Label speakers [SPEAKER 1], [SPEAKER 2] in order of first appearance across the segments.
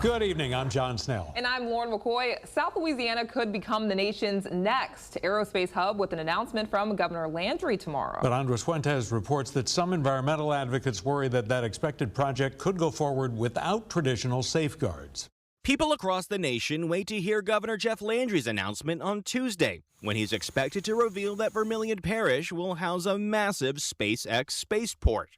[SPEAKER 1] Good evening, I'm John Snell.
[SPEAKER 2] And I'm Lauren McCoy. South Louisiana could become the nation's next aerospace hub with an announcement from Governor Landry tomorrow.
[SPEAKER 1] But Andres Fuentes reports that some environmental advocates worry that expected project could go forward without traditional safeguards.
[SPEAKER 3] People across the nation wait to hear Governor Jeff Landry's announcement on Tuesday, when he's expected to reveal that Vermilion Parish will house a massive SpaceX spaceport.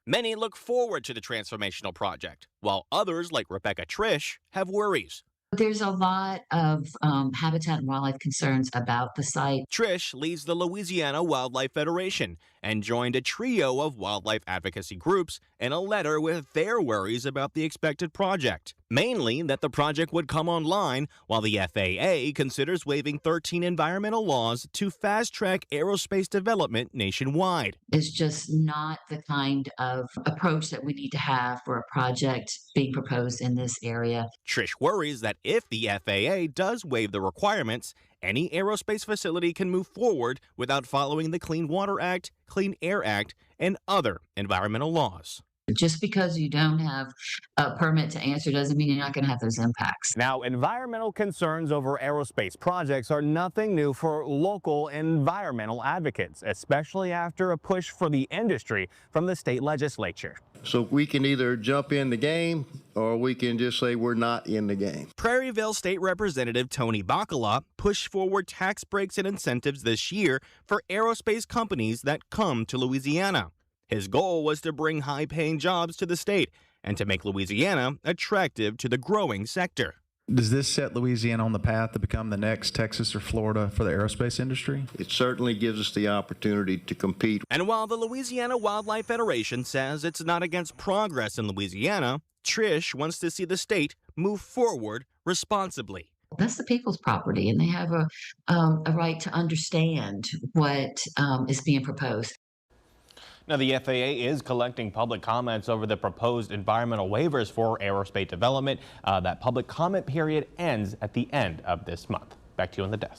[SPEAKER 3] Many look forward to the transformational project, while others, like Rebecca Trish, have worries.
[SPEAKER 4] There's a lot of habitat and wildlife concerns about the site.
[SPEAKER 3] Trish leads the Louisiana Wildlife Federation and joined a trio of wildlife advocacy groups in a letter with their worries about the expected project. Mainly that the project would come online while the FAA considers waiving 13 environmental laws to fast-track aerospace development nationwide.
[SPEAKER 4] It's just not the kind of approach that we need to have for a project being proposed in this area.
[SPEAKER 3] Trish worries that if the FAA does waive the requirements, any aerospace facility can move forward without following the Clean Water Act, Clean Air Act, and other environmental laws.
[SPEAKER 4] Just because you don't have a permit to answer doesn't mean you're not going to have those impacts.
[SPEAKER 5] Now, environmental concerns over aerospace projects are nothing new for local environmental advocates, especially after a push for the industry from the state legislature.
[SPEAKER 6] So we can either jump in the game or we can just say we're not in the game.
[SPEAKER 3] Prairieville State Representative Tony Bacala pushed forward tax breaks and incentives this year for aerospace companies that come to Louisiana. His goal was to bring high-paying jobs to the state and to make Louisiana attractive to the growing sector.
[SPEAKER 7] Does this set Louisiana on the path to become the next Texas or Florida for the aerospace industry?
[SPEAKER 6] It certainly gives us the opportunity to compete.
[SPEAKER 3] And while the Louisiana Wildlife Federation says it's not against progress in Louisiana, Trish wants to see the state move forward responsibly.
[SPEAKER 4] That's the people's property, and they have a right to understand what is being proposed.
[SPEAKER 8] Now, the FAA is collecting public comments over the proposed environmental waivers for aerospace development. That public comment period ends at the end of this month. Back to you on the desk.